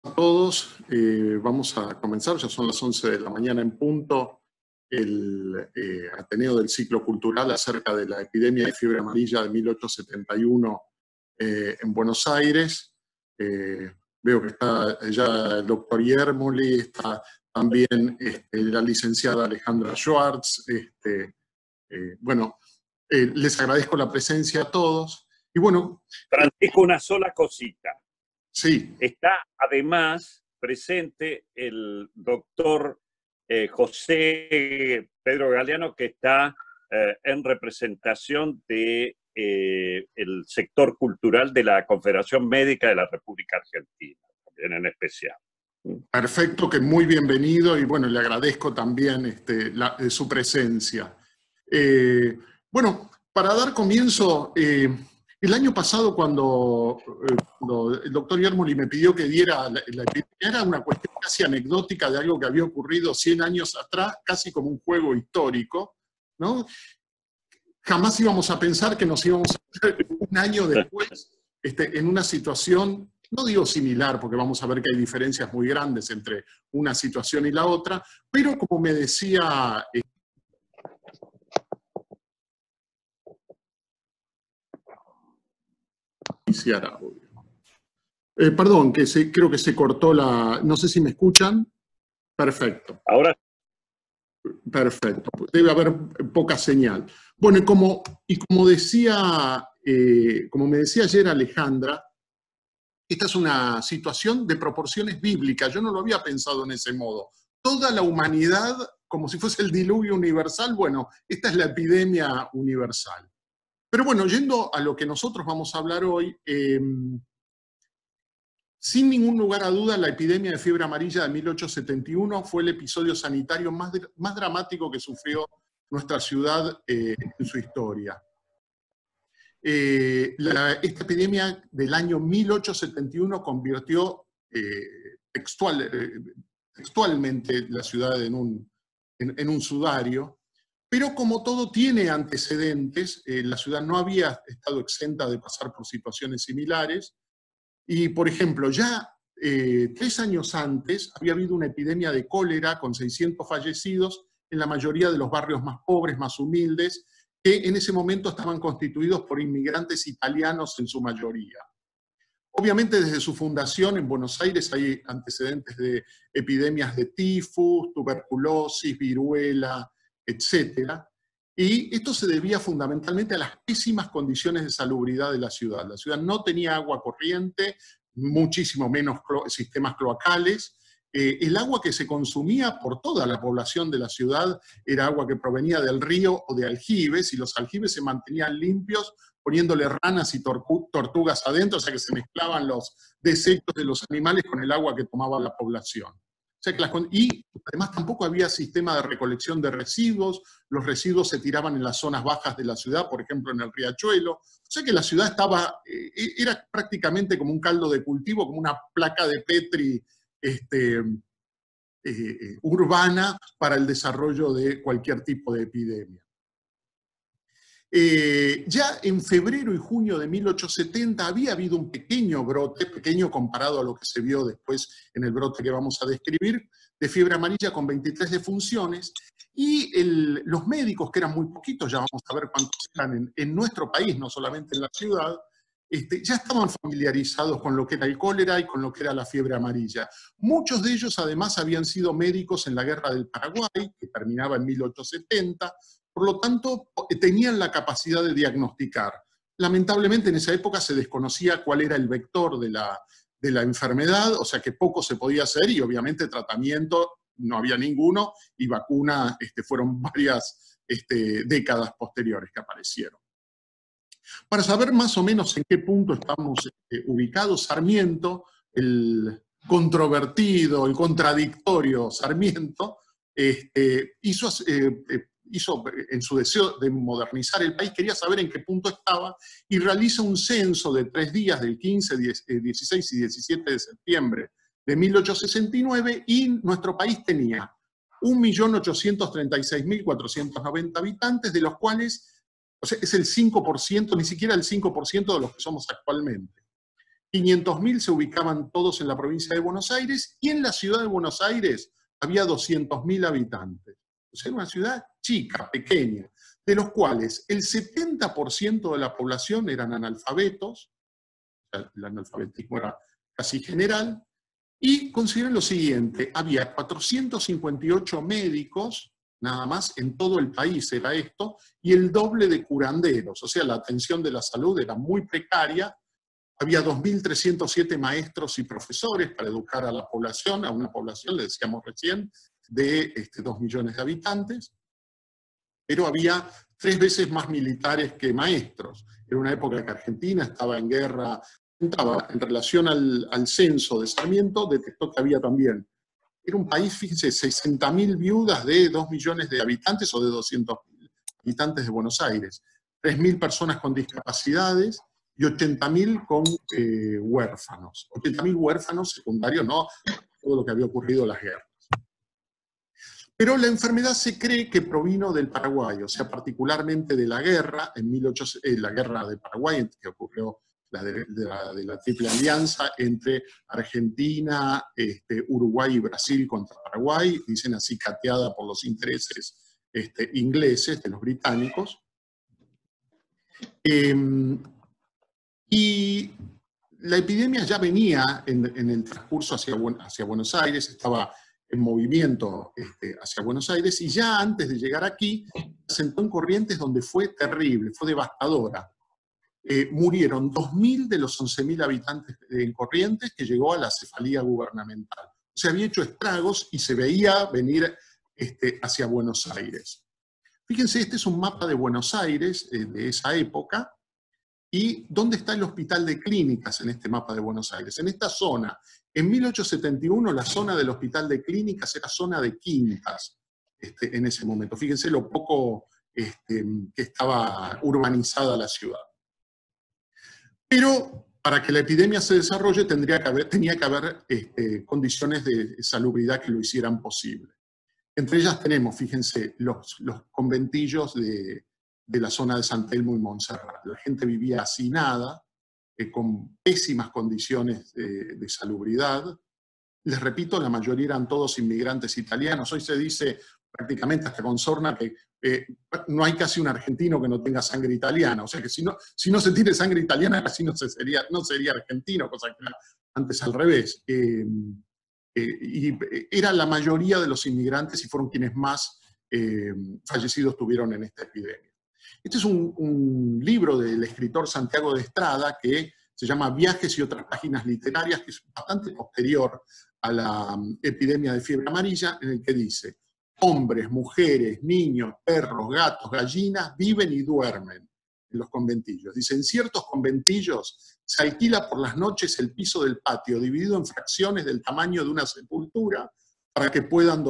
A todos, vamos a comenzar, ya son las 11 de la mañana en punto, el Ateneo del Ciclo Cultural acerca de la epidemia de fiebre amarilla de 1871 en Buenos Aires. Veo que está ya el doctor Iermoli, está también la licenciada Alejandra Schwartz. Bueno, les agradezco la presencia a todos. Y bueno, Francisco, una sola cosita. Sí. Está además presente el doctor José Pedro Galeano, que está en representación de el sector cultural de la Confederación Médica de la República Argentina, también en especial. Perfecto, que muy bienvenido y bueno, le agradezco también su presencia. Bueno, para dar comienzo, el año pasado cuando el doctor Iermoli me pidió que diera la epidemia, era una cuestión casi anecdótica de algo que había ocurrido 100 años atrás, casi como un juego histórico, ¿no? Jamás íbamos a pensar que nos íbamos a ver un año después en una situación, no digo similar, porque vamos a ver que hay diferencias muy grandes entre una situación y la otra, pero como me decía... perdón, creo que se cortó la... No sé si me escuchan. Perfecto. Ahora. Perfecto. Debe haber poca señal. Bueno, y como me decía ayer Alejandra, esta es una situación de proporciones bíblicas. Yo no lo había pensado en ese modo. Toda la humanidad, como si fuese el diluvio universal, bueno, esta es la epidemia universal. Pero bueno, yendo a lo que nosotros vamos a hablar hoy, sin ningún lugar a duda, la epidemia de fiebre amarilla de 1871 fue el episodio sanitario más dramático que sufrió nuestra ciudad en su historia. Esta epidemia del año 1871 convirtió textualmente la ciudad en un sudario. Pero como todo tiene antecedentes, la ciudad no había estado exenta de pasar por situaciones similares. Y, por ejemplo, ya 3 años antes había habido una epidemia de cólera con 600 fallecidos en la mayoría de los barrios más pobres, más humildes, que en ese momento estaban constituidos por inmigrantes italianos en su mayoría. Obviamente desde su fundación en Buenos Aires hay antecedentes de epidemias de tifus, tuberculosis, viruela, etcétera. Y esto se debía fundamentalmente a las pésimas condiciones de salubridad de la ciudad. La ciudad no tenía agua corriente, muchísimo menos sistemas cloacales. El agua que se consumía por toda la población de la ciudad era agua que provenía del río o de aljibes, y los aljibes se mantenían limpios poniéndole ranas y tortugas adentro, o sea que se mezclaban los desechos de los animales con el agua que tomaba la población. O sea que y además tampoco había sistema de recolección de residuos, los residuos se tiraban en las zonas bajas de la ciudad, por ejemplo en el riachuelo. O sea que la ciudad era prácticamente como un caldo de cultivo, como una placa de Petri urbana para el desarrollo de cualquier tipo de epidemia. Ya en febrero y junio de 1870 había habido un pequeño brote, pequeño comparado a lo que se vio después en el brote que vamos a describir, de fiebre amarilla con 23 defunciones, y los médicos, que eran muy poquitos, ya vamos a ver cuántos eran en nuestro país, no solamente en la ciudad, ya estaban familiarizados con lo que era el cólera y con lo que era la fiebre amarilla. Muchos de ellos además habían sido médicos en la Guerra del Paraguay, que terminaba en 1870, por lo tanto, tenían la capacidad de diagnosticar. Lamentablemente, en esa época se desconocía cuál era el vector de la enfermedad, o sea que poco se podía hacer, y obviamente tratamiento no había ninguno, y vacuna fueron varias décadas posteriores que aparecieron. Para saber más o menos en qué punto estamos ubicados, Sarmiento, el controvertido, el contradictorio Sarmiento, hizo en su deseo de modernizar el país, quería saber en qué punto estaba, y realiza un censo de 3 días, del 15, 16 y 17 de septiembre de 1869, y nuestro país tenía 1.836.490 habitantes, de los cuales, o sea, es el 5%, ni siquiera el 5% de los que somos actualmente. 500.000 se ubicaban todos en la provincia de Buenos Aires, y en la ciudad de Buenos Aires había 200.000 habitantes. O sea, era una ciudad chica, pequeña, de los cuales el 70% de la población eran analfabetos, o sea, el analfabetismo era casi general, y consideren lo siguiente: había 458 médicos, nada más, en todo el país era esto, y el doble de curanderos, o sea, la atención de la salud era muy precaria. Había 2.307 maestros y profesores para educar a la población, a una población, le decíamos recién, de 2 millones de habitantes, pero había 3 veces más militares que maestros. Era una época que Argentina estaba en guerra. En relación al censo de Sarmiento, detectó que había también, era un país, fíjense, 60.000 viudas de 2 millones de habitantes o de 200.000 habitantes de Buenos Aires, 3.000 personas con discapacidades y 80.000 con huérfanos. 80.000 huérfanos secundarios, no todo lo que había ocurrido en las guerras. Pero la enfermedad se cree que provino del Paraguay, o sea, particularmente de la guerra, la guerra de Paraguay, que ocurrió de la Triple Alianza entre Argentina, Uruguay y Brasil contra Paraguay, dicen así, cateada por los intereses ingleses, de los británicos. Y la epidemia ya venía en el transcurso hacia Buenos Aires, estaba en movimiento hacia Buenos Aires, y ya antes de llegar aquí, se sentó en Corrientes, donde fue terrible, fue devastadora. Murieron 2.000 de los 11.000 habitantes en Corrientes, que llegó a la cefalía gubernamental. Se había hecho estragos y se veía venir hacia Buenos Aires. Fíjense, este es un mapa de Buenos Aires de esa época. ¿Y dónde está el Hospital de Clínicas en este mapa de Buenos Aires? En esta zona. En 1871 la zona del Hospital de Clínicas era zona de quintas en ese momento. Fíjense lo poco que estaba urbanizada la ciudad. Pero para que la epidemia se desarrolle tenía que haber condiciones de salubridad que lo hicieran posible. Entre ellas tenemos, fíjense, los conventillos de la zona de San Telmo y Montserrat. La gente vivía hacinada, con pésimas condiciones de salubridad. Les repito, la mayoría eran todos inmigrantes italianos. Hoy se dice prácticamente hasta con sorna que no hay casi un argentino que no tenga sangre italiana. O sea que si no se tiene sangre italiana, casi no sería argentino, cosa que era antes al revés. Y era la mayoría de los inmigrantes y fueron quienes más fallecidos tuvieron en esta epidemia. Este es un libro del escritor Santiago de Estrada que se llama Viajes y otras páginas literarias, que es bastante posterior a la epidemia de fiebre amarilla, en el que dice: hombres, mujeres, niños, perros, gatos, gallinas viven y duermen en los conventillos. Dice, en ciertos conventillos se alquila por las noches el piso del patio, dividido en fracciones del tamaño de una sepultura, para que pudieran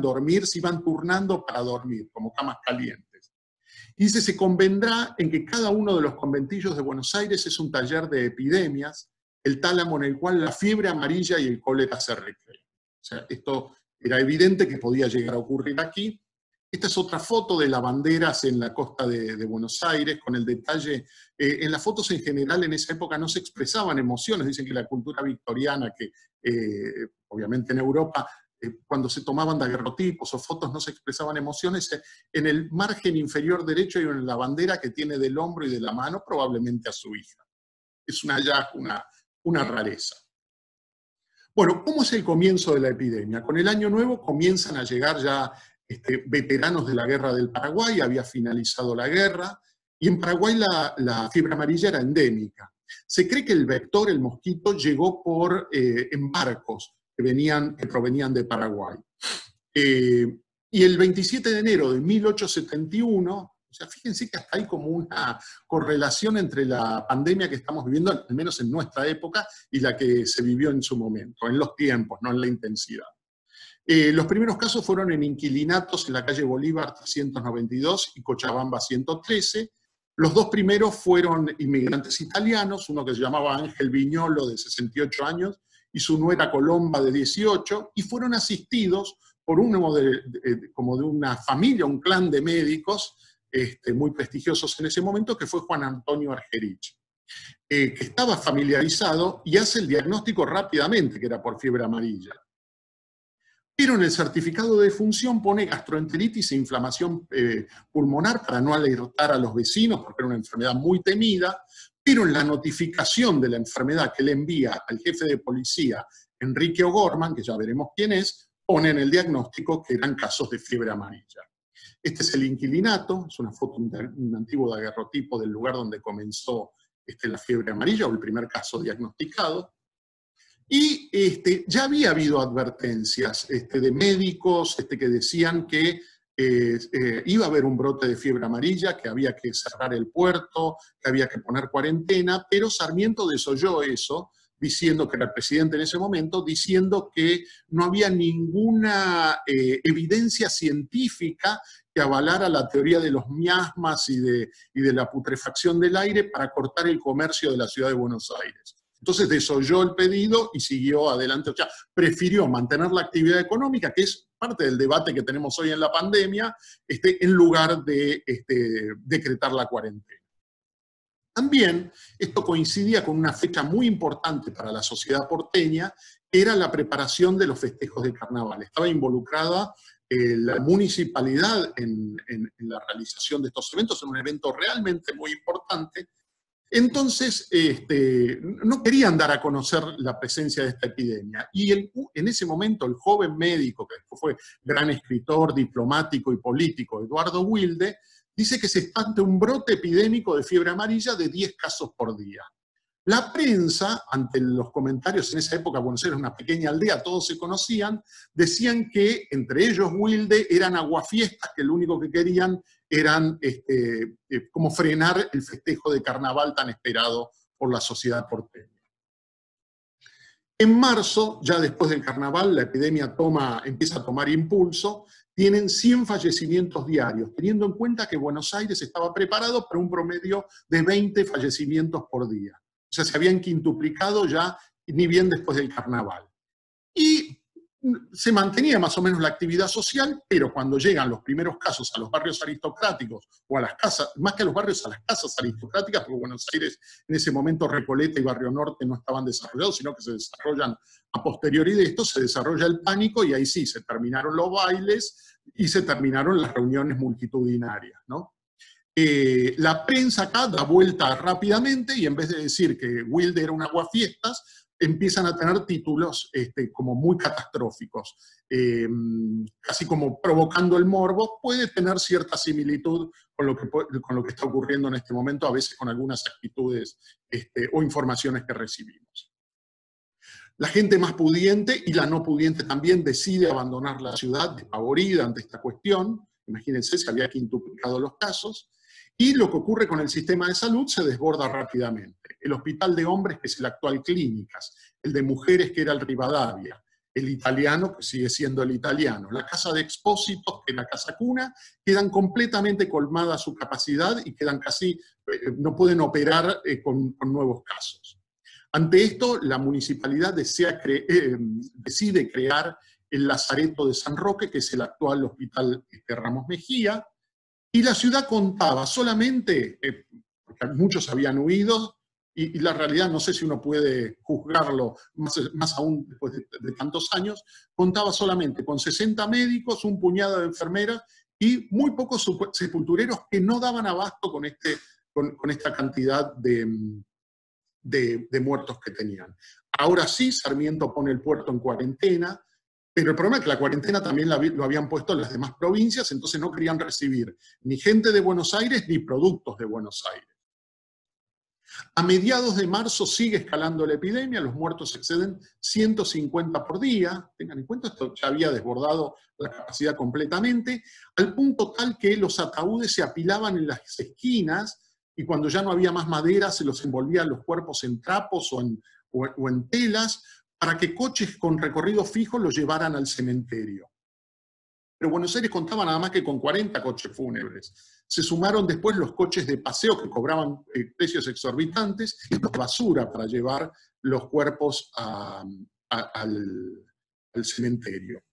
dormir, se iban turnando para dormir, como camas calientes. Y dice, se convendrá en que cada uno de los conventillos de Buenos Aires es un taller de epidemias, el tálamo en el cual la fiebre amarilla y el cólera se recrean. O sea, esto era evidente que podía llegar a ocurrir aquí. Esta es otra foto de lavanderas en la costa de Buenos Aires, con el detalle. En las fotos en general en esa época no se expresaban emociones. Dicen que la cultura victoriana, que obviamente en Europa, cuando se tomaban daguerrotipos o fotos no se expresaban emociones. En el margen inferior derecho hay una lavandera que tiene del hombro y de la mano probablemente a su hija. Es una rareza. Bueno, ¿cómo es el comienzo de la epidemia? Con el Año Nuevo comienzan a llegar ya veteranos de la Guerra del Paraguay, había finalizado la guerra, y en Paraguay la fiebre amarilla era endémica. Se cree que el vector, el mosquito, llegó en barcos que provenían de Paraguay. Y el 27 de enero de 1871, o sea, fíjense que hasta hay como una correlación entre la pandemia que estamos viviendo, al menos en nuestra época, y la que se vivió en su momento, en los tiempos, no en la intensidad. Los primeros casos fueron en inquilinatos en la calle Bolívar 392 y Cochabamba 113. Los dos primeros fueron inmigrantes italianos, uno que se llamaba Ángel Viñolo, de 68 años, y su nuera Colomba, de 18, y fueron asistidos por como de una familia, un clan de médicos muy prestigiosos en ese momento, que fue Juan Antonio Argerich. que estaba familiarizado y hace el diagnóstico rápidamente que era por fiebre amarilla. Pero en el certificado de defunción pone gastroenteritis e inflamación pulmonar para no alertar a los vecinos, porque era una enfermedad muy temida, pero en la notificación de la enfermedad que le envía al jefe de policía, Enrique O'Gorman, que ya veremos quién es, pone en el diagnóstico que eran casos de fiebre amarilla. Este es el inquilinato, es una foto, un antiguo daguerrotipo del lugar donde comenzó la fiebre amarilla, o el primer caso diagnosticado. Y ya había habido advertencias de médicos que decían que iba a haber un brote de fiebre amarilla, que había que cerrar el puerto, que había que poner cuarentena, pero Sarmiento desoyó eso, diciendo que era el presidente en ese momento, diciendo que no había ninguna evidencia científica que avalara la teoría de los miasmas y de la putrefacción del aire para cortar el comercio de la ciudad de Buenos Aires. Entonces desoyó el pedido y siguió adelante. O sea, prefirió mantener la actividad económica, que es parte del debate que tenemos hoy en la pandemia, en lugar de decretar la cuarentena. También esto coincidía con una fecha muy importante para la sociedad porteña, que era la preparación de los festejos de carnaval. Estaba involucrada la municipalidad en la realización de estos eventos, en un evento realmente muy importante. Entonces, no querían dar a conocer la presencia de esta epidemia. Y en ese momento, el joven médico, que después fue gran escritor, diplomático y político, Eduardo Wilde, dice que se está ante un brote epidémico de fiebre amarilla de 10 casos por día. La prensa, ante los comentarios, en esa época Buenos Aires era una pequeña aldea, todos se conocían, decían que entre ellos Wilde eran aguafiestas, que lo único que querían eran como frenar el festejo de carnaval tan esperado por la sociedad porteña. En marzo, ya después del carnaval, la epidemia empieza a tomar impulso, tienen 100 fallecimientos diarios, teniendo en cuenta que Buenos Aires estaba preparado para un promedio de 20 fallecimientos por día. O sea, se habían quintuplicado ya, ni bien después del carnaval. Y se mantenía más o menos la actividad social, pero cuando llegan los primeros casos a los barrios aristocráticos, o a las casas, más que a los barrios, a las casas aristocráticas, porque Buenos Aires en ese momento Recoleta y Barrio Norte no estaban desarrollados, sino que se desarrollan a posteriori de esto, se desarrolla el pánico y ahí sí, se terminaron los bailes y se terminaron las reuniones multitudinarias, ¿no? La prensa acá da vuelta rápidamente y en vez de decir que Wilde era un aguafiestas, empiezan a tener títulos como muy catastróficos, casi como provocando el morbo. Puede tener cierta similitud con lo que está ocurriendo en este momento, a veces con algunas actitudes o informaciones que recibimos. La gente más pudiente y la no pudiente también decide abandonar la ciudad despavorida ante esta cuestión. Imagínense, se había quintuplicado los casos. Y lo que ocurre con el sistema de salud se desborda rápidamente. El hospital de hombres, que es el actual Clínicas, el de mujeres, que era el Rivadavia, el italiano, que sigue siendo el italiano, la casa de expósitos, que es la casa cuna, quedan completamente colmada su capacidad y quedan casi, no pueden operar con nuevos casos. Ante esto, la municipalidad decide crear el Lazareto de San Roque, que es el actual Hospital Ramos Mejía, y la ciudad contaba solamente, porque muchos habían huido, y la realidad no sé si uno puede juzgarlo más aún después de tantos años, contaba solamente con 60 médicos, un puñado de enfermeras y muy pocos sepultureros que no daban abasto con esta cantidad de muertos que tenían. Ahora sí, Sarmiento pone el puerto en cuarentena, pero el problema es que la cuarentena también lo habían puesto en las demás provincias, entonces no querían recibir ni gente de Buenos Aires ni productos de Buenos Aires. A mediados de marzo sigue escalando la epidemia, los muertos exceden 150 por día, tengan en cuenta, esto ya había desbordado la capacidad completamente, al punto tal que los ataúdes se apilaban en las esquinas y cuando ya no había más madera se los envolvían los cuerpos en trapos o en telas, para que coches con recorrido fijo los llevaran al cementerio. Pero Buenos Aires contaba nada más que con 40 coches fúnebres. Se sumaron después los coches de paseo que cobraban precios exorbitantes y de basura para llevar los cuerpos al cementerio.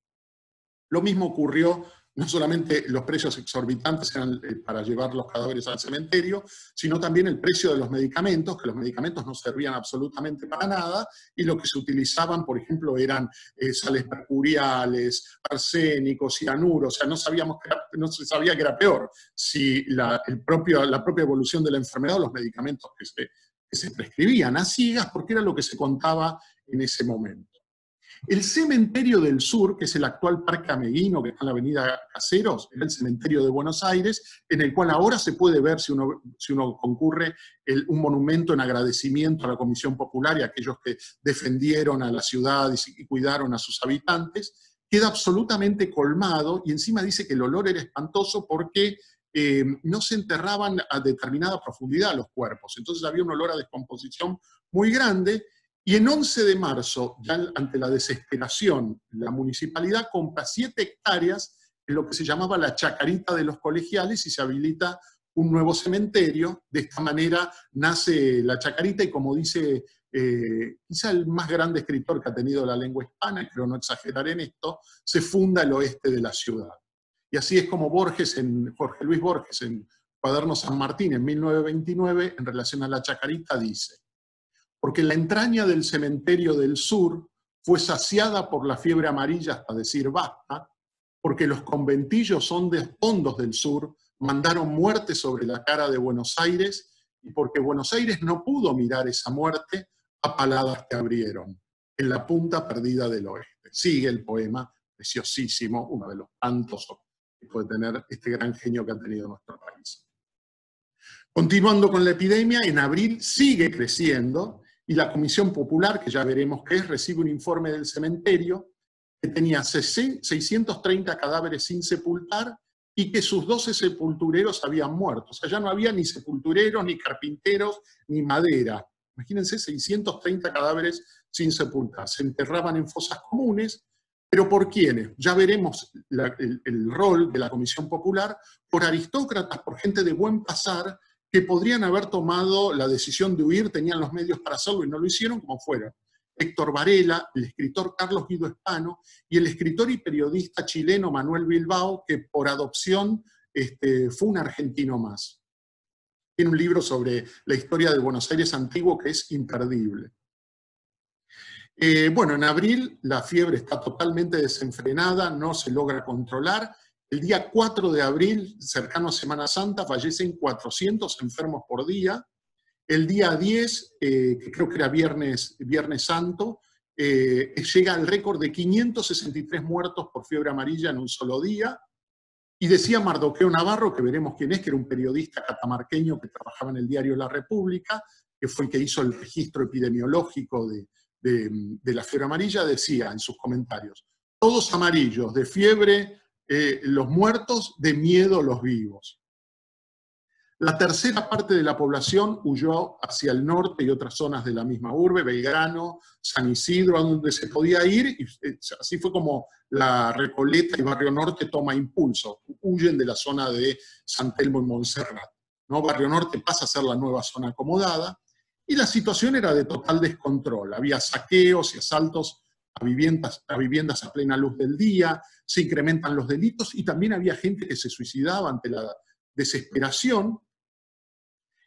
Lo mismo ocurrió no solamente los precios exorbitantes eran para llevar los cadáveres al cementerio, sino también el precio de los medicamentos, que los medicamentos no servían absolutamente para nada, y lo que se utilizaban, por ejemplo, eran sales mercuriales, arsénicos, cianuro, o sea, no se sabía que era peor, si la propia evolución de la enfermedad o los medicamentos que se prescribían a ciegas, porque era lo que se contaba en ese momento. El cementerio del sur, que es el actual Parque Ameguino, que está en la avenida Caseros, era el cementerio de Buenos Aires, en el cual ahora se puede ver, si uno concurre, un monumento en agradecimiento a la Comisión Popular y a aquellos que defendieron a la ciudad y cuidaron a sus habitantes, queda absolutamente colmado, y encima dice que el olor era espantoso porque no se enterraban a determinada profundidad los cuerpos, entonces había un olor a descomposición muy grande. Y en 11 de marzo, ya ante la desesperación, la municipalidad compra 7 hectáreas en lo que se llamaba la Chacarita de los Colegiales y se habilita un nuevo cementerio. De esta manera nace la Chacarita y, como dice quizá el más grande escritor que ha tenido la lengua hispana, creo no exagerar en esto, se funda el oeste de la ciudad. Y así es como Jorge Luis Borges, en Cuaderno San Martín, en 1929, en relación a la Chacarita, dice: porque la entraña del cementerio del sur fue saciada por la fiebre amarilla hasta decir basta, porque los conventillos hondos del sur mandaron muerte sobre la cara de Buenos Aires, y porque Buenos Aires no pudo mirar esa muerte a paladas que abrieron, en la punta perdida del oeste. Sigue el poema, preciosísimo, uno de los tantos que puede tener este gran genio que ha tenido nuestro país. Continuando con la epidemia, en abril sigue creciendo, y la Comisión Popular, que ya veremos qué es, recibe un informe del cementerio que tenía 630 cadáveres sin sepultar y que sus 12 sepultureros habían muerto. O sea, ya no había ni sepultureros, ni carpinteros, ni madera. Imagínense, 630 cadáveres sin sepultar. Se enterraban en fosas comunes, pero ¿por quiénes? Ya veremos el rol de la Comisión Popular, por aristócratas, por gente de buen pasar, que podrían haber tomado la decisión de huir, tenían los medios para hacerlo y no lo hicieron, como fueron Héctor Varela, el escritor Carlos Guido Hispano y el escritor y periodista chileno Manuel Bilbao, que por adopción fue un argentino más. Tiene un libro sobre la historia de Buenos Aires antiguo que es imperdible. Bueno, en abril la fiebre está totalmente desenfrenada, no se logra controlar. El día 4 de abril, cercano a Semana Santa, fallecen 400 enfermos por día. El día 10, que creo que era Viernes Santo, llega al récord de 563 muertos por fiebre amarilla en un solo día. Y decía Mardoqueo Navarro, que veremos quién es, que era un periodista catamarqueño que trabajaba en el diario La República, que fue el que hizo el registro epidemiológico de la fiebre amarilla, decía en sus comentarios: todos amarillos, de fiebre los muertos, de miedo los vivos. La tercera parte de la población huyó hacia el norte y otras zonas de la misma urbe, Belgrano, San Isidro, a donde se podía ir, y así fue como la Recoleta y Barrio Norte toma impulso, huyen de la zona de San Telmo y Montserrat, ¿no? Barrio Norte pasa a ser la nueva zona acomodada, y la situación era de total descontrol, había saqueos y asaltos a viviendas a plena luz del día, se incrementan los delitos y también había gente que se suicidaba ante la desesperación.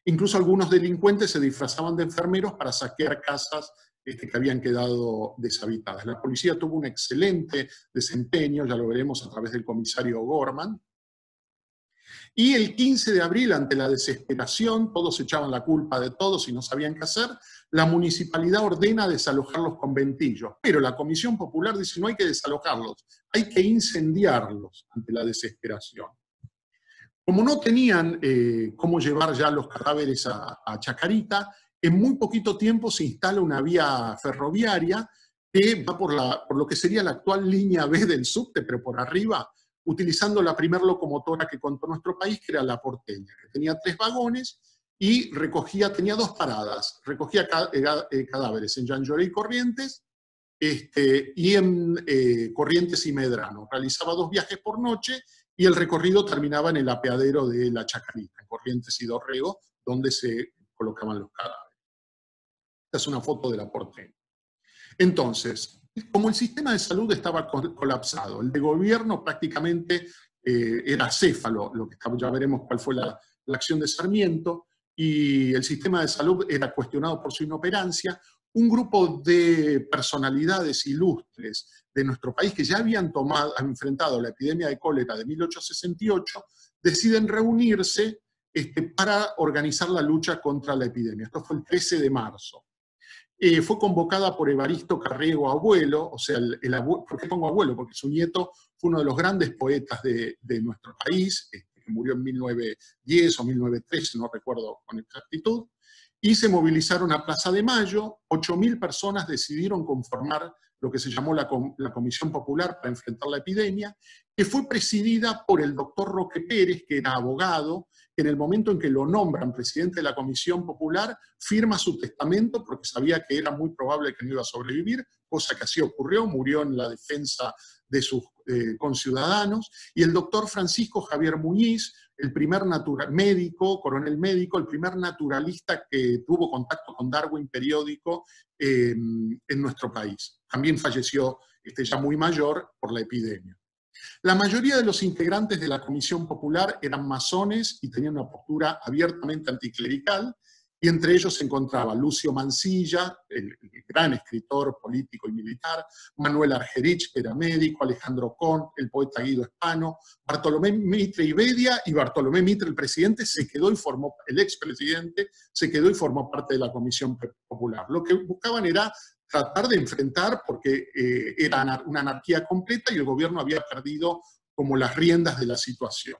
Incluso algunos delincuentes se disfrazaban de enfermeros para saquear casas que habían quedado deshabitadas. La policía tuvo un excelente desempeño, ya lo veremos a través del comisario Gorman. Y el 15 de abril, ante la desesperación, todos echaban la culpa de todos y no sabían qué hacer, la municipalidad ordena desalojar los conventillos, pero la Comisión Popular dice: no hay que desalojarlos, hay que incendiarlos ante la desesperación. Como no tenían cómo llevar ya los cadáveres a Chacarita, en muy poquito tiempo se instala una vía ferroviaria que va por lo que sería la actual línea B del subte, pero por arriba, utilizando la primera locomotora que contó nuestro país, que era la porteña, que tenía 3 vagones y tenía 2 paradas, recogía cadáveres en Llanlloré y Corrientes, y en Corrientes y Medrano. Realizaba 2 viajes por noche y el recorrido terminaba en el apeadero de la Chacarita, en Corrientes y Dorrego, donde se colocaban los cadáveres. Esta es una foto de la porteña. Entonces, como el sistema de salud estaba colapsado, el de gobierno prácticamente era acéfalo, lo que ya veremos cuál fue la acción de Sarmiento, y el sistema de salud era cuestionado por su inoperancia. Un grupo de personalidades ilustres de nuestro país que ya habían enfrentado la epidemia de cólera de 1868, deciden reunirse para organizar la lucha contra la epidemia. Esto fue el 13 de marzo. Fue convocada por Evaristo Carriego Abuelo, o sea, ¿por qué pongo abuelo? Porque su nieto fue uno de los grandes poetas de nuestro país, que murió en 1910 o 1913, no recuerdo con exactitud, y se movilizaron a Plaza de Mayo. 8.000 personas decidieron conformar lo que se llamó la Comisión Popular para enfrentar la epidemia, que fue presidida por el doctor Roque Pérez, que era abogado, que en el momento en que lo nombran presidente de la Comisión Popular, firma su testamento porque sabía que era muy probable que no iba a sobrevivir, cosa que así ocurrió, murió en la defensa de sus conciudadanos, y el doctor Francisco Javier Muñiz, el primer médico, coronel médico, el primer naturalista que tuvo contacto con Darwin periódico en nuestro país. También falleció ya muy mayor por la epidemia. La mayoría de los integrantes de la Comisión Popular eran masones y tenían una postura abiertamente anticlerical, y entre ellos se encontraba Lucio Mansilla, el gran escritor político y militar, Manuel Argerich, que era médico, Alejandro Con, el poeta Guido Espano, Bartolomé Mitre Ibedia, y Bartolomé Mitre, el presidente, el expresidente, se quedó y formó parte de la Comisión Popular. Lo que buscaban era tratar de enfrentar, porque era una anarquía completa y el gobierno había perdido como las riendas de la situación.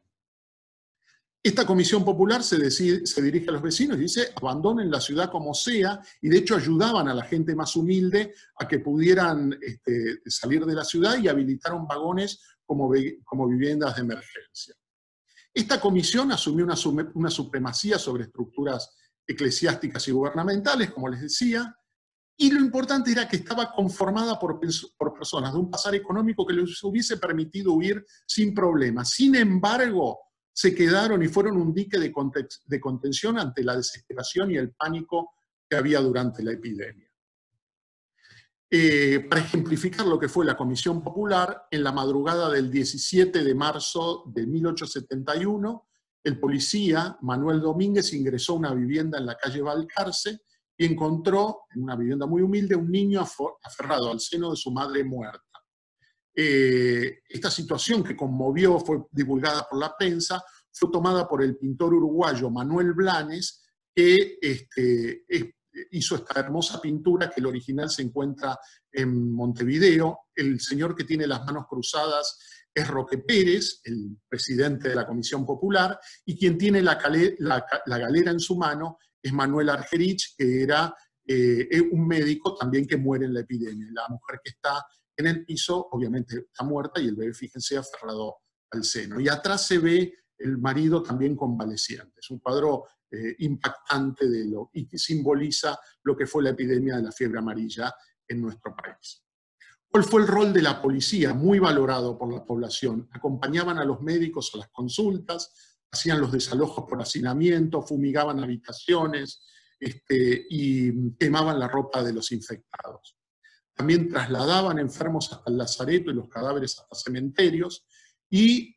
Esta Comisión Popular se dirige a los vecinos y dice: abandonen la ciudad como sea, y de hecho ayudaban a la gente más humilde a que pudieran salir de la ciudad, y habilitaron vagones como viviendas de emergencia. Esta comisión asumió una supremacía sobre estructuras eclesiásticas y gubernamentales, como les decía, y lo importante era que estaba conformada por personas de un pasar económico que les hubiese permitido huir sin problemas. Sin embargo, se quedaron y fueron un dique de contención ante la desesperación y el pánico que había durante la epidemia. Para ejemplificar lo que fue la Comisión Popular, en la madrugada del 17 de marzo de 1871, el policía Manuel Domínguez ingresó a una vivienda en la calle Balcarce y encontró, en una vivienda muy humilde, un niño aferrado al seno de su madre muerta. Esta situación, que conmovió, fue divulgada por la prensa, fue tomada por el pintor uruguayo Manuel Blanes, que hizo esta hermosa pintura, que el original se encuentra en Montevideo. El señor que tiene las manos cruzadas es Roque Pérez, el presidente de la Comisión Popular, y quien tiene la galera en su mano es Manuel Argerich, que era un médico también que muere en la epidemia. La mujer que está en el piso, obviamente, está muerta, y el bebé, fíjense, aferrado al seno. Y atrás se ve el marido también convaleciente. Es un cuadro impactante y que simboliza lo que fue la epidemia de la fiebre amarilla en nuestro país. ¿Cuál fue el rol de la policía? Muy valorado por la población. Acompañaban a los médicos a las consultas, hacían los desalojos por hacinamiento, fumigaban habitaciones y quemaban la ropa de los infectados. También trasladaban enfermos hasta el lazareto y los cadáveres hasta cementerios, y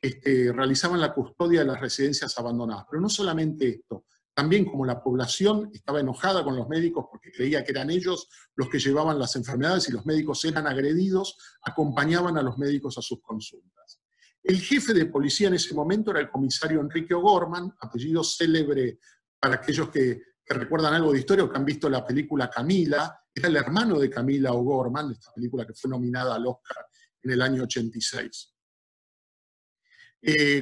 realizaban la custodia de las residencias abandonadas. Pero no solamente esto, también como la población estaba enojada con los médicos porque creía que eran ellos los que llevaban las enfermedades y los médicos eran agredidos, acompañaban a los médicos a sus consultas. El jefe de policía en ese momento era el comisario Enrique O'Gorman, apellido célebre para aquellos que recuerdan algo de historia o que han visto la película Camila. Era el hermano de Camila O'Gorman, esta película que fue nominada al Oscar en el año 86.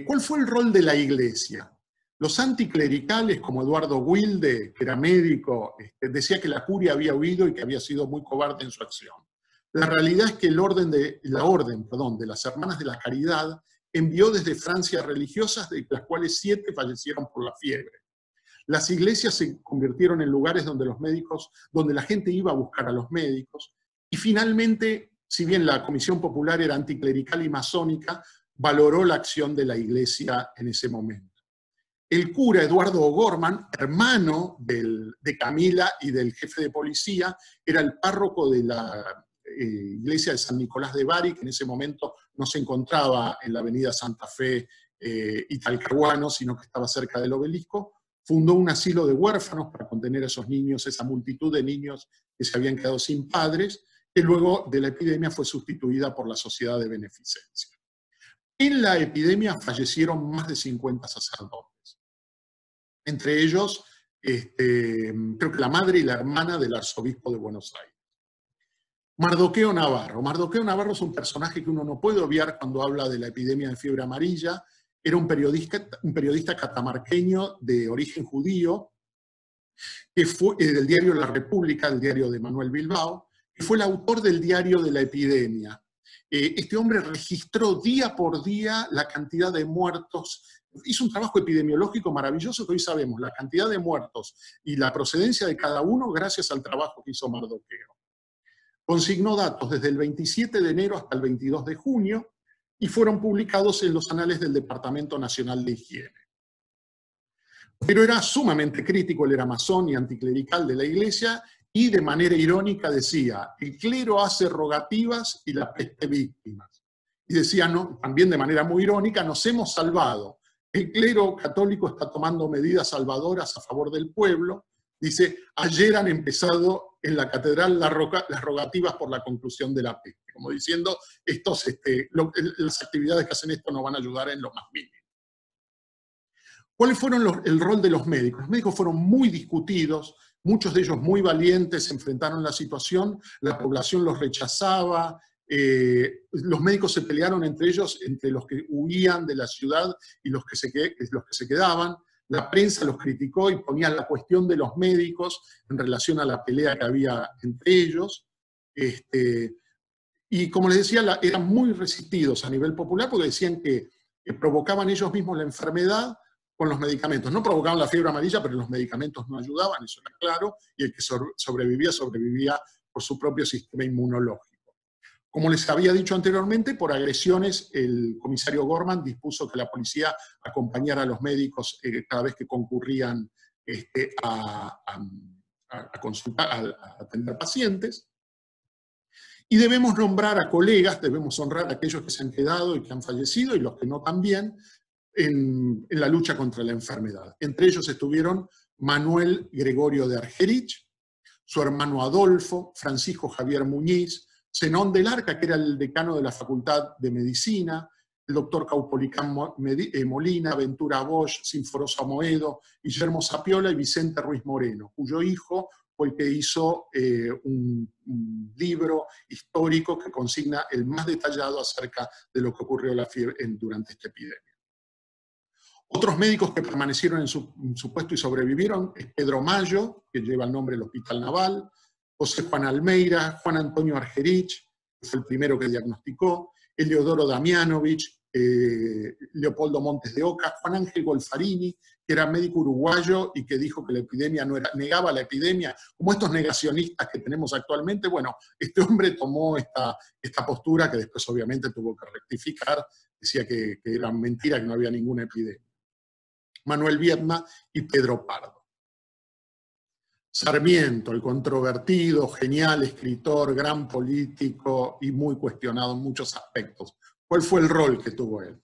¿Cuál fue el rol de la Iglesia? Los anticlericales, como Eduardo Wilde, que era médico, decía que la curia había huido y que había sido muy cobarde en su acción. La realidad es que la orden de las Hermanas de la Caridad envió desde Francia religiosas, de las cuales 7 fallecieron por la fiebre. Las iglesias se convirtieron en lugares donde la gente iba a buscar a los médicos, y finalmente, si bien la Comisión Popular era anticlerical y masónica, valoró la acción de la Iglesia en ese momento. El cura Eduardo O'Gorman, hermano de Camila y del jefe de policía, era el párroco de la iglesia de San Nicolás de Bari, que en ese momento no se encontraba en la avenida Santa Fe y Talcahuano, sino que estaba cerca del obelisco. Fundó un asilo de huérfanos para contener a esos niños, esa multitud de niños que se habían quedado sin padres, que luego de la epidemia fue sustituida por la Sociedad de Beneficencia. En la epidemia fallecieron más de 50 sacerdotes. Entre ellos, creo que la madre y la hermana del arzobispo de Buenos Aires. Mardoqueo Navarro. Mardoqueo Navarro es un personaje que uno no puede obviar cuando habla de la epidemia de fiebre amarilla. Era un periodista catamarqueño de origen judío, que fue del diario La República, el diario de Manuel Bilbao, que fue el autor del diario de la epidemia. Este hombre registró día por día la cantidad de muertos, hizo un trabajo epidemiológico maravilloso que hoy sabemos, la cantidad de muertos y la procedencia de cada uno gracias al trabajo que hizo Mardoqueo. Consignó datos desde el 27 de enero hasta el 22 de junio y fueron publicados en los anales del Departamento Nacional de Higiene. Pero era sumamente crítico, él era masón y anticlerical de la Iglesia, y de manera irónica decía, el clero hace rogativas y la peste víctimas. Y decía, no, también de manera muy irónica, nos hemos salvado. El clero católico está tomando medidas salvadoras a favor del pueblo. Dice, ayer han empezado en la catedral las rogativas por la conclusión de la peste. Como diciendo, las actividades que hacen esto no van a ayudar en lo más mínimo. ¿Cuál fueron el rol de los médicos? Los médicos fueron muy discutidos, muchos de ellos muy valientes, se enfrentaron a la situación, la población los rechazaba, los médicos se pelearon entre ellos, entre los que huían de la ciudad y los que se quedaban. La prensa los criticó y ponía la cuestión de los médicos en relación a la pelea que había entre ellos. Y como les decía, eran muy resistidos a nivel popular porque decían que provocaban ellos mismos la enfermedad con los medicamentos. No provocaban la fiebre amarilla, pero los medicamentos no ayudaban, eso era claro, y el que sobrevivía por su propio sistema inmunológico. Como les había dicho anteriormente, por agresiones, el comisario Gorman dispuso que la policía acompañara a los médicos cada vez que concurrían a consultar, a atender pacientes. Y debemos nombrar a colegas, debemos honrar a aquellos que se han quedado y que han fallecido, y los que no también, en la lucha contra la enfermedad. Entre ellos estuvieron Manuel Gregorio de Argerich, su hermano Adolfo, Francisco Javier Muñiz, Zenón del Arca, que era el decano de la Facultad de Medicina, el doctor Caupolicán Molina, Ventura Bosch, Sinforosa Moedo, Guillermo Sapiola y Vicente Ruiz Moreno, cuyo hijo fue el que hizo un libro histórico que consigna el más detallado acerca de lo que ocurrió durante esta epidemia. Otros médicos que permanecieron en su puesto y sobrevivieron es Pedro Mayo, que lleva el nombre del Hospital Naval, José Juan Almeida, Juan Antonio Argerich, que fue el primero que diagnosticó, Eleodoro Damianovich, Leopoldo Montes de Oca, Juan Ángel Golfarini, que era médico uruguayo y que dijo que la epidemia no era, negaba la epidemia, como estos negacionistas que tenemos actualmente. Bueno, este hombre tomó esta postura que después obviamente tuvo que rectificar, decía que era mentira, que no había ninguna epidemia. Manuel Viedma y Pedro Pardo. Sarmiento, el controvertido, genial escritor, gran político y muy cuestionado en muchos aspectos. ¿Cuál fue el rol que tuvo él?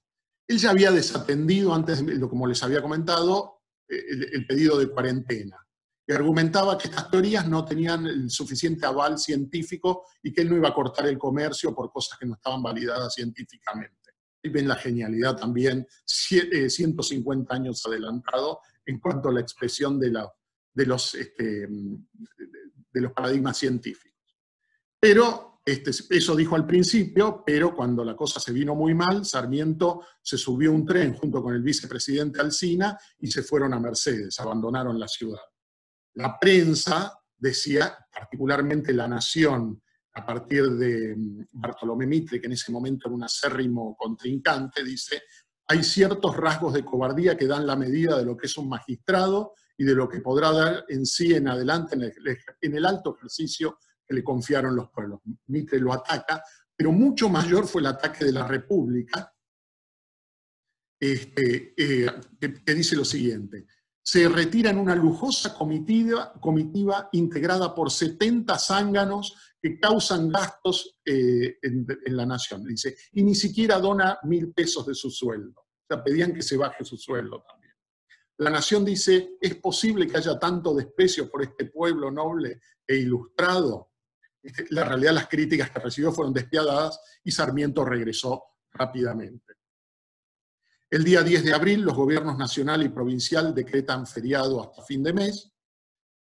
Él ya había desatendido antes, como les había comentado, el pedido de cuarentena, y argumentaba que estas teorías no tenían el suficiente aval científico y que él no iba a cortar el comercio por cosas que no estaban validadas científicamente. Y ven la genialidad también, 150 años adelantado en cuanto a la expresión de los paradigmas científicos. Pero, eso dijo al principio, pero cuando la cosa se vino muy mal, Sarmiento se subió a un tren junto con el vicepresidente Alsina y se fueron a Mercedes, abandonaron la ciudad. La prensa decía, particularmente La Nación, a partir de Bartolomé Mitre, que en ese momento era un acérrimo contrincante, dice, hay ciertos rasgos de cobardía que dan la medida de lo que es un magistrado y de lo que podrá dar en sí en adelante en el alto ejercicio que le confiaron los pueblos. Mitre lo ataca, pero mucho mayor fue el ataque de la República, que dice lo siguiente. se retira en una lujosa comitiva integrada por 70 zánganos que causan gastos en la nación. Dice, y ni siquiera dona 1.000 pesos de su sueldo. O sea, pedían que se baje su sueldo también. La nación dice, ¿es posible que haya tanto desprecio por este pueblo noble e ilustrado? La realidad, las críticas que recibió fueron despiadadas y Sarmiento regresó rápidamente. El día 10 de abril, los gobiernos nacional y provincial decretan feriado hasta fin de mes.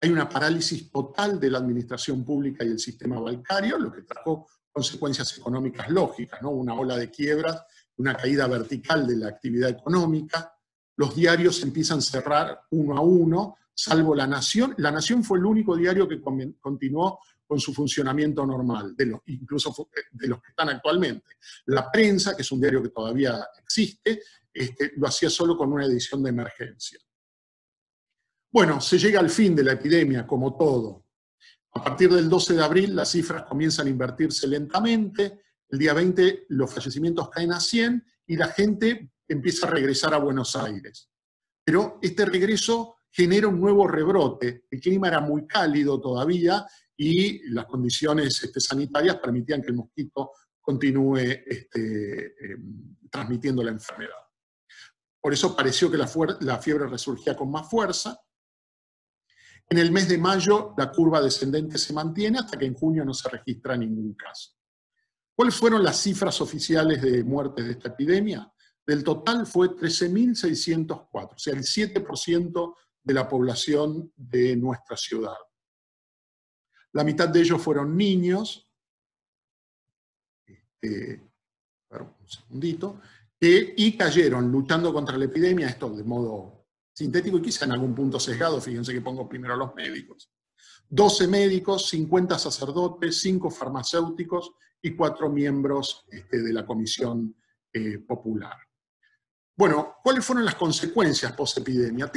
Hay una parálisis total de la administración pública y el sistema bancario, lo que trajo consecuencias económicas lógicas, ¿no? Una ola de quiebras, una caída vertical de la actividad económica. Los diarios empiezan a cerrar uno a uno, salvo La Nación. La Nación fue el único diario que continuó con su funcionamiento normal, incluso de los que están actualmente. La Prensa, que es un diario que todavía existe, lo hacía solo con una edición de emergencia. Bueno, se llega al fin de la epidemia, como todo. A partir del 12 de abril las cifras comienzan a invertirse lentamente, el día 20 los fallecimientos caen a 100 y la gente empieza a regresar a Buenos Aires. Pero este regreso genera un nuevo rebrote, el clima era muy cálido todavía y las condiciones sanitarias permitían que el mosquito continúe transmitiendo la enfermedad. Por eso pareció que la fiebre resurgía con más fuerza. En el mes de mayo la curva descendente se mantiene hasta que en junio no se registra ningún caso. ¿Cuáles fueron las cifras oficiales de muertes de esta epidemia? Del total fue 13.604, o sea, el 7% de la población de nuestra ciudad. La mitad de ellos fueron niños, un segundito, y cayeron luchando contra la epidemia, esto de modo sintético y quizá en algún punto sesgado, fíjense que pongo primero a los médicos. 12 médicos, 50 sacerdotes, 5 farmacéuticos y 4 miembros de la Comisión Popular. Bueno, ¿cuáles fueron las consecuencias post-epidemia?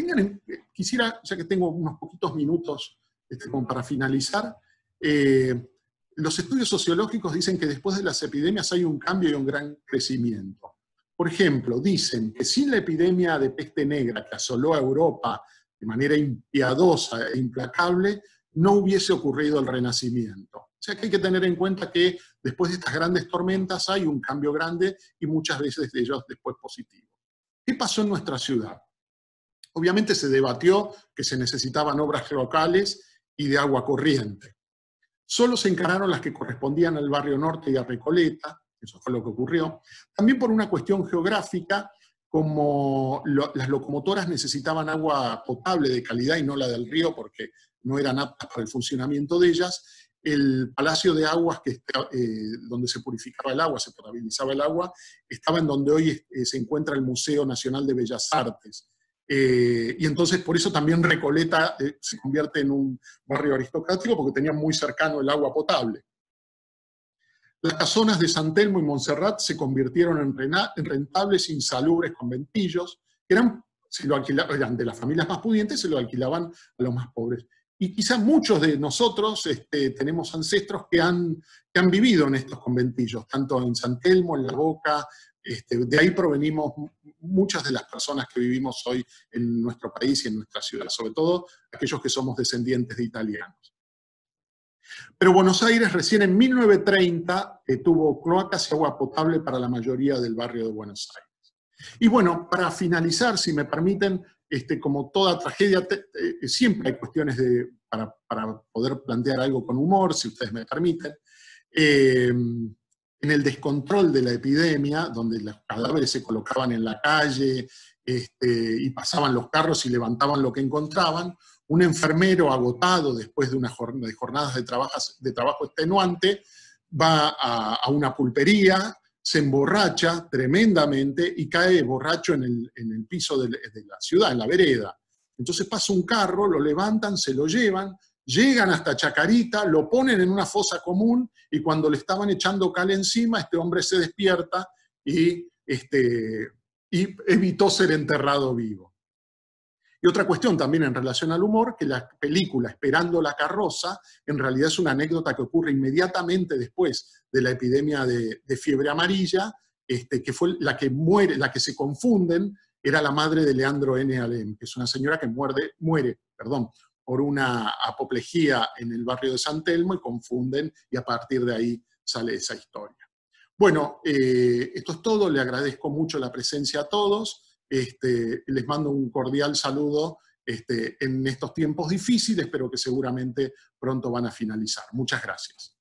Quisiera, ya que tengo unos poquitos minutos como para finalizar, los estudios sociológicos dicen que después de las epidemias hay un cambio y un gran crecimiento. Por ejemplo, dicen que sin la epidemia de peste negra que asoló a Europa de manera impiadosa e implacable, no hubiese ocurrido el Renacimiento. O sea que hay que tener en cuenta que después de estas grandes tormentas hay un cambio grande y muchas veces de ellos después positivo. ¿Qué pasó en nuestra ciudad? Obviamente se debatió que se necesitaban obras locales y de agua corriente. Solo se encararon las que correspondían al barrio norte y a Recoleta, eso fue lo que ocurrió. También por una cuestión geográfica, como las locomotoras necesitaban agua potable de calidad y no la del río porque no eran aptas para el funcionamiento de ellas, el Palacio de Aguas, donde se purificaba el agua, se potabilizaba el agua, estaba en donde hoy se encuentra el Museo Nacional de Bellas Artes. Y entonces por eso también Recoleta se convierte en un barrio aristocrático porque tenía muy cercano el agua potable. Las casonas de San Telmo y Montserrat se convirtieron en rentables insalubres conventillos, que eran de las familias más pudientes, se lo alquilaban a los más pobres. Y quizá muchos de nosotros tenemos ancestros que han vivido en estos conventillos, tanto en San Telmo, en La Boca, de ahí provenimos muchas de las personas que vivimos hoy en nuestro país y en nuestra ciudad, sobre todo aquellos que somos descendientes de italianos. Pero Buenos Aires recién en 1930 tuvo cloacas y agua potable para la mayoría del barrio de Buenos Aires. Y bueno, para finalizar, si me permiten, como toda tragedia, siempre hay cuestiones para poder plantear algo con humor, si ustedes me permiten. En el descontrol de la epidemia, donde los cadáveres se colocaban en la calle y pasaban los carros y levantaban lo que encontraban, un enfermero agotado después de jornadas de trabajo extenuante va a una pulpería, se emborracha tremendamente y cae borracho en el piso de la ciudad, en la vereda. Entonces pasa un carro, lo levantan, se lo llevan, llegan hasta Chacarita, lo ponen en una fosa común y cuando le estaban echando cal encima, este hombre se despierta y evitó ser enterrado vivo. Y otra cuestión también en relación al humor, que la película Esperando la carroza, en realidad es una anécdota que ocurre inmediatamente después de la epidemia de fiebre amarilla, que fue la que muere, la que se confunden era la madre de Leandro N. Alem, que es una señora que muere por una apoplejía en el barrio de San Telmo y confunden, y a partir de ahí sale esa historia. Bueno, esto es todo, le agradezco mucho la presencia a todos, les mando un cordial saludo en estos tiempos difíciles, pero que seguramente pronto van a finalizar. Muchas gracias.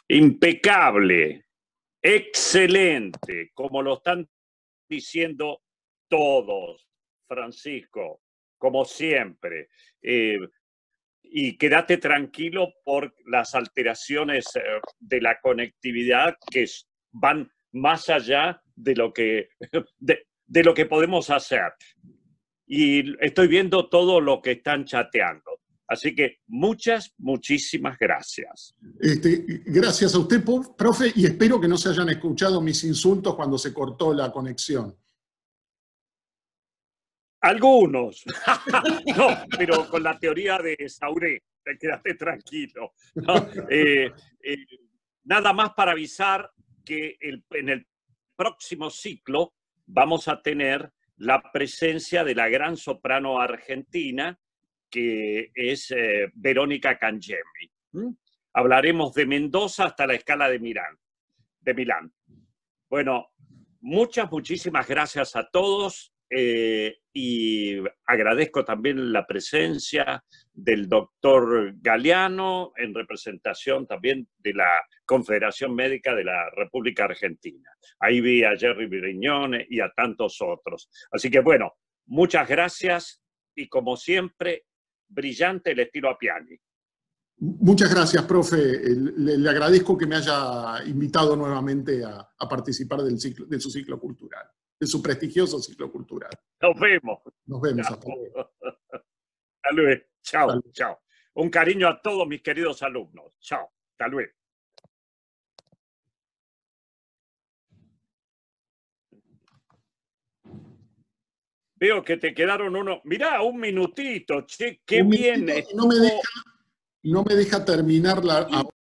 Impecable, excelente, como lo están diciendo todos, Francisco, como siempre. Y quédate tranquilo por las alteraciones de la conectividad que van más allá de lo que, de lo que podemos hacer. Y estoy viendo todo lo que están chateando. Así que muchísimas gracias. Gracias a usted, profe, y espero que no se hayan escuchado mis insultos cuando se cortó la conexión. Algunos. No, pero con la teoría de Sauré, quédate tranquilo. No, nada más para avisar que en el próximo ciclo vamos a tener la presencia de la gran soprano argentina, que es Verónica Cangemi. Hablaremos de Mendoza hasta la Scala de Milán. Bueno, muchísimas gracias a todos y agradezco también la presencia del doctor Galeano en representación también de la Confederación Médica de la República Argentina. Ahí vi a Jerry Brignone y a tantos otros. Así que bueno, muchas gracias y como siempre, brillante el estilo Appiani. Muchas gracias, profe. Le agradezco que me haya invitado nuevamente a participar de su ciclo cultural, de su prestigioso ciclo cultural. Nos vemos. Nos vemos. Chao. Hasta luego. Hasta luego. Chao, Hasta luego. chao. Un cariño a todos mis queridos alumnos. Chao. Hasta luego. Veo que te quedaron Mirá, un minutito. Che, qué bien. No me deja terminar la...